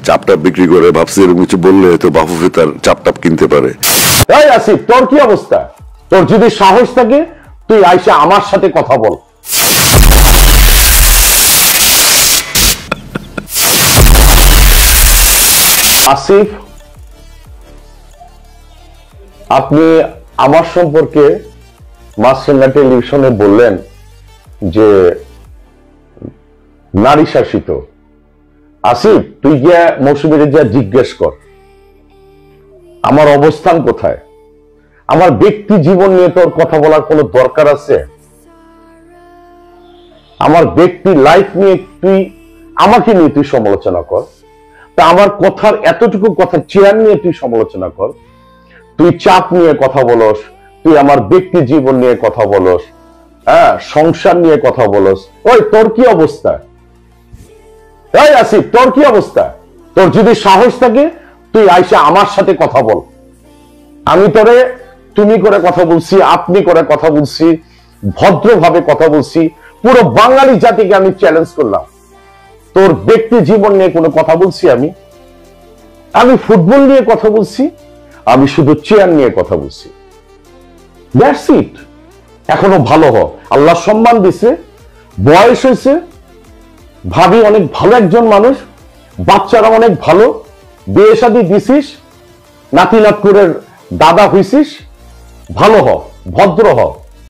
চাপটাপ বিক্রি করে, ভাবছি এরকম কিছু বললে হয়তো বাফুফে তার চাপটাপ কিনতে পারে। এই আসিফ, তোর কি অবস্থা? তোর যদি সাহস থাকে তুই আইসা আমার সাথে কথা বল। আসিফ, আপনি আমার সম্পর্কে মাছরাঙা টেলিভিশনে বললেন যে নারী শাসিত। আসিফ, তুই গিয়া মৌসুমীর যা জিজ্ঞেস কর আমার অবস্থান কোথায়। আমার ব্যক্তি জীবন নিয়ে তোর কথা বলার কোনো দরকার আছে? আমার ব্যক্তি লাইফ নিয়ে আমাকে নিয়ে তুই সমালোচনা কর। তা আমার কথার এতটুকু কথা চেয়ার নিয়ে তুই সমালোচনা কর। তুই চাপ নিয়ে কথা বলস, তুই আমার ব্যক্তি জীবন নিয়ে কথা বলস, হ্যাঁ, সংসার নিয়ে কথা বলস। ওই তোর কি অবস্থা? এই আসিফ, তোর কি অবস্থা? তোর যদি সাহস থাকে তুই আইসা আমার সাথে কথা বল। আমি তোরে তুমি করে কথা বলছি, আপনি করে কথা বলছি, ভদ্রভাবে কথা বলছি। পুরো বাঙালি জাতিকে আমি চ্যালেঞ্জ করলাম। তোর ব্যক্তি জীবন নিয়ে কোনো কথা বলছি? আমি ফুটবল নিয়ে কথা বলছি, আমি শুধু চেয়ার নিয়ে কথা বলছি। That's it. এখনো ভালো হ, আল্লাহ সম্মান দিছে, বয়স হয়েছে, ভাবি অনেক ভালো একজন মানুষ, বাচ্চারা অনেক ভালো, বিয়ে শাদী দিছিস, নাতি নাতকুরের দাদা হইছিস, ভালো হ, ভদ্র হ।